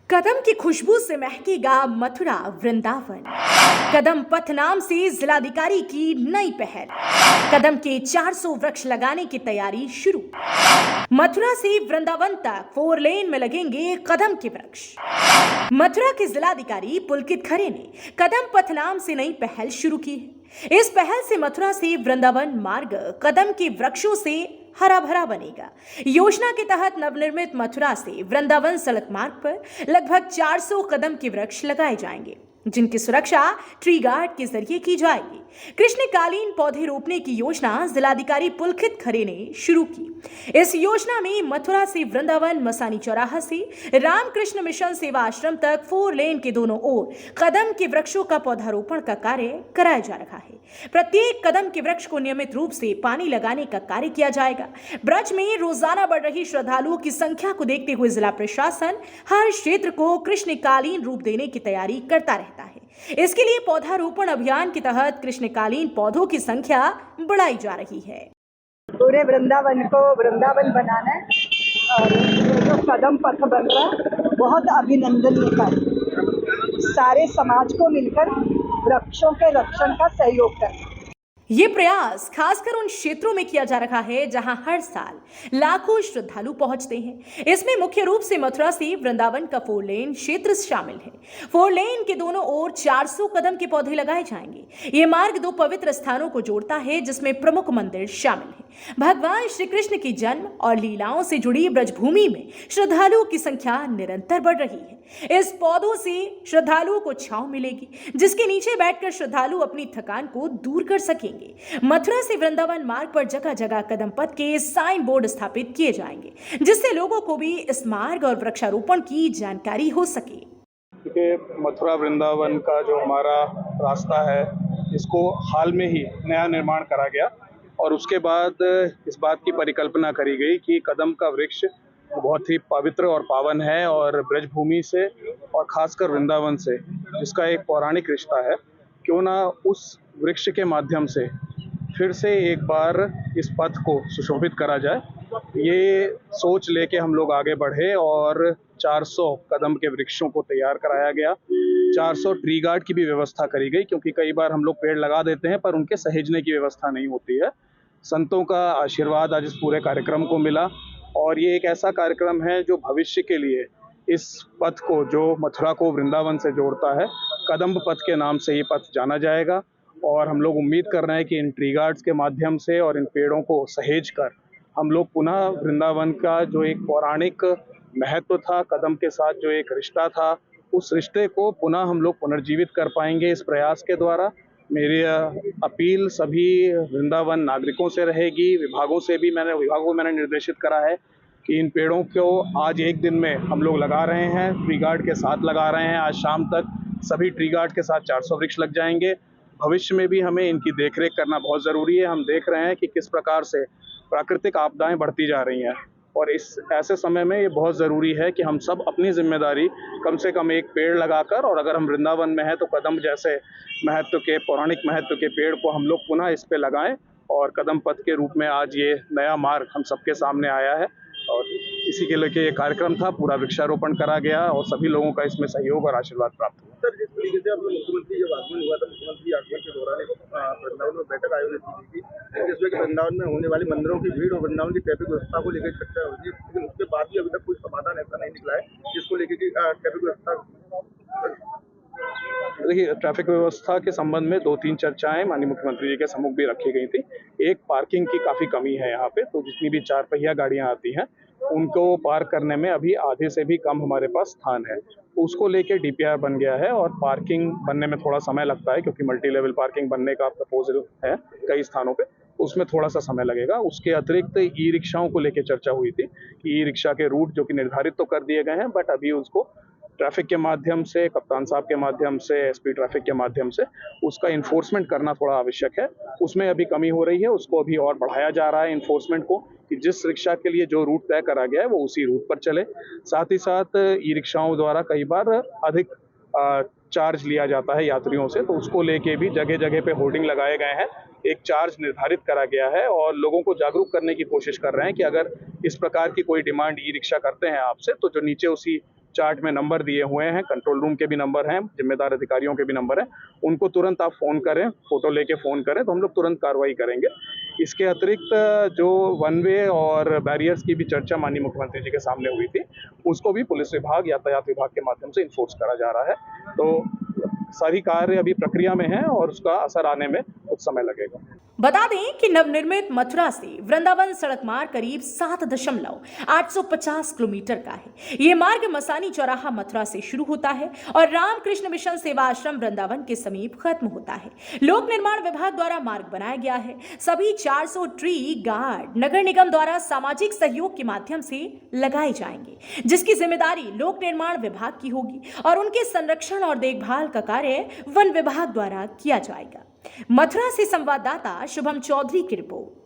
कदम की खुशबू से महकेगा मथुरा वृंदावन। कदम पथ नाम से जिलाधिकारी की नई पहल। कदम के 400 वृक्ष लगाने की तैयारी शुरू। मथुरा से वृंदावन तक 4 लेन में लगेंगे कदम के वृक्ष। मथुरा के जिलाधिकारी पुलकित खरे ने कदम पथ नाम से नई पहल शुरू की है। इस पहल से मथुरा से वृंदावन मार्ग कदम के वृक्षों से हरा भरा बनेगा। योजना के तहत नवनिर्मित मथुरा से वृंदावन सड़क मार्ग पर लगभग 400 कदम के वृक्ष लगाए जाएंगे, जिनकी सुरक्षा ट्री गार्ड के जरिए की जाएगी। कृष्णकालीन पौधे रोपने की योजना जिलाधिकारी पुलकित खरे ने शुरू की। इस योजना में मथुरा से वृंदावन मसानी चौराहा से रामकृष्ण मिशन सेवा आश्रम तक 4 लेन के दोनों ओर कदम के वृक्षों का पौधारोपण का कार्य कराया जा रहा है। प्रत्येक कदम के वृक्ष को नियमित रूप से पानी लगाने का कार्य किया जाएगा। ब्रज में रोजाना बढ़ रही श्रद्धालुओं की संख्या को देखते हुए जिला प्रशासन हर क्षेत्र को कृष्णकालीन रूप देने की तैयारी करता रहता है। इसके लिए पौधारोपण अभियान के तहत कृष्णकालीन पौधों की संख्या बढ़ाई जा रही है। पूरे वृंदावन को वृंदावन बनाना है और जो कदम पथ बन रहा है बहुत अभिनंदनीय कार्य। सारे समाज को मिलकर वृक्षों के रक्षण का सहयोग करना। ये प्रयास खासकर उन क्षेत्रों में किया जा रहा है जहां हर साल लाखों श्रद्धालु पहुंचते हैं। इसमें मुख्य रूप से मथुरा से वृंदावन का 4 लेन क्षेत्र शामिल है। 4 लेन के दोनों ओर 400 कदम के पौधे लगाए जाएंगे। ये मार्ग 2 पवित्र स्थानों को जोड़ता है, जिसमें प्रमुख मंदिर शामिल है। भगवान श्री कृष्ण की जन्म और लीलाओं से जुड़ी ब्रजभूमि में श्रद्धालुओं की संख्या निरंतर बढ़ रही है। इस पौधों से श्रद्धालुओं को छांव मिलेगी, जिसके नीचे बैठकर श्रद्धालु अपनी थकान को दूर कर सकेंगे। मथुरा से वृंदावन मार्ग पर जगह जगह कदम पथ के साइन बोर्ड स्थापित किए जाएंगे, जिससे लोगों को भी इस मार्ग और वृक्षारोपण की जानकारी हो सके। मथुरा वृंदावन का जो हमारा रास्ता है, इसको हाल में ही नया निर्माण करा गया और उसके बाद इस बात की परिकल्पना करी गई कि कदम का वृक्ष बहुत ही पवित्र और पावन है और ब्रजभूमि से और खासकर वृंदावन से जिसका एक पौराणिक रिश्ता है, क्यों ना उस वृक्ष के माध्यम से फिर से एक बार इस पथ को सुशोभित करा जाए। ये सोच लेके हम लोग आगे बढ़े और 400 कदम के वृक्षों को तैयार कराया गया। 400 ट्री गार्ड की भी व्यवस्था करी गई, क्योंकि कई बार हम लोग पेड़ लगा देते हैं पर उनके सहेजने की व्यवस्था नहीं होती है। संतों का आशीर्वाद आज इस पूरे कार्यक्रम को मिला और ये एक ऐसा कार्यक्रम है जो भविष्य के लिए इस पथ को, जो मथुरा को वृंदावन से जोड़ता है, कदम्ब पथ के नाम से ये पथ जाना जाएगा। और हम लोग उम्मीद कर रहे हैं कि इन ट्री गार्ड्स के माध्यम से और इन पेड़ों को सहेज कर हम लोग पुनः वृंदावन का जो एक पौराणिक महत्व था, कदम के साथ जो एक रिश्ता था, उस रिश्ते को पुनः हम लोग पुनर्जीवित कर पाएंगे इस प्रयास के द्वारा। मेरी अपील सभी वृंदावन नागरिकों से रहेगी, विभागों को मैंने निर्देशित करा है कि इन पेड़ों को आज एक दिन में हम लोग लगा रहे हैं, ट्री गार्ड के साथ लगा रहे हैं। आज शाम तक सभी ट्री गार्ड के साथ 400 वृक्ष लग जाएंगे। भविष्य में भी हमें इनकी देखरेख करना बहुत ज़रूरी है। हम देख रहे हैं कि किस प्रकार से प्राकृतिक आपदाएं बढ़ती जा रही हैं और इस ऐसे समय में ये बहुत ज़रूरी है कि हम सब अपनी जिम्मेदारी कम से कम एक पेड़ लगाकर, और अगर हम वृंदावन में हैं तो कदम जैसे महत्व के, पौराणिक महत्व के पेड़ को हम लोग पुनः इस पे लगाएं। और कदम पथ के रूप में आज ये नया मार्ग हम सबके सामने आया है और इसी के लेके ये कार्यक्रम था। पूरा वृक्षारोपण करा गया और सभी लोगों का इसमें सहयोग और आशीर्वाद प्राप्त हुआ। सर, जिस तरीके से आपने मुख्यमंत्री जब आगमन हुआ था, मुख्यमंत्री आगमन के दौरान वृंदावन में बैठक आयोजित की थी, जिसमें कि वृंदावन में होने वाली मंदिरों की भीड़ और वृंदावन की ट्रैफिक व्यवस्था को लेकर चर्चा हुई थी, लेकिन उसके बाद भी अभी तक कोई समाधान ऐसा नहीं निकला है जिसको लेकर कि ट्रैफिक व्यवस्था। देखिए, ट्रैफिक व्यवस्था के संबंध में 2-3 चर्चाएं माननीय मुख्यमंत्री जी के सम्मुख भी रखी गई थी। एक, पार्किंग की काफ़ी कमी है यहाँ पे, तो जितनी भी 4 पहिया गाड़ियाँ आती हैं उनको पार्क करने में अभी आधे से भी कम हमारे पास स्थान है। उसको लेके DPR बन गया है और पार्किंग बनने में थोड़ा समय लगता है, क्योंकि मल्टी लेवल पार्किंग बनने का प्रपोजल है कई स्थानों पे, उसमें थोड़ा सा समय लगेगा। उसके अतिरिक्त ई-रिक्शाओं को लेके चर्चा हुई थी कि ई-रिक्शा के रूट जो कि निर्धारित तो कर दिए गए हैं, बट अभी उसको ट्रैफिक के माध्यम से, कप्तान साहब के माध्यम से, SP ट्रैफिक के माध्यम से उसका इन्फोर्समेंट करना थोड़ा आवश्यक है। उसमें अभी कमी हो रही है, उसको अभी और बढ़ाया जा रहा है इन्फोर्समेंट को, कि जिस रिक्शा के लिए जो रूट तय करा गया है वो उसी रूट पर चले। साथ ही साथ ई-रिक्शाओं द्वारा कई बार अधिक चार्ज लिया जाता है यात्रियों से, तो उसको लेके भी जगह जगह पे होर्डिंग लगाए गए हैं। एक चार्ज निर्धारित करा गया है और लोगों को जागरूक करने की कोशिश कर रहे हैं कि अगर इस प्रकार की कोई डिमांड ई-रिक्शा करते हैं आपसे, तो जो नीचे उसी चार्ट में नंबर दिए हुए हैं, कंट्रोल रूम के भी नंबर हैं, जिम्मेदार अधिकारियों के भी नंबर हैं, उनको तुरंत आप फ़ोन करें, फ़ोटो लेके फ़ोन करें तो हम लोग तुरंत कार्रवाई करेंगे। इसके अतिरिक्त जो वन वे और बैरियर्स की भी चर्चा माननीय मुख्यमंत्री जी के सामने हुई थी, उसको भी पुलिस विभाग, यातायात विभाग के माध्यम से इन्फोर्स करा जा रहा है। तो सारी कार्य अभी प्रक्रिया में है और उसका असर आने में कुछ समय लगेगा। बता दें कि नवनिर्मित मथुरा से वृंदावन सड़क मार्ग करीब 7.850 किलोमीटर का है। ये मार्ग मसानी चौराहा मथुरा से शुरू होता है और रामकृष्ण मिशन सेवा आश्रम वृंदावन के समीप खत्म होता है। लोक निर्माण विभाग द्वारा मार्ग बनाया गया है। सभी 400 ट्री गार्ड नगर निगम द्वारा सामाजिक सहयोग के माध्यम से लगाए जाएंगे, जिसकी जिम्मेदारी लोक निर्माण विभाग की होगी और उनके संरक्षण और देखभाल का कार्य वन विभाग द्वारा किया जाएगा। मथुरा से संवाददाता शुभम चौधरी की रिपोर्ट।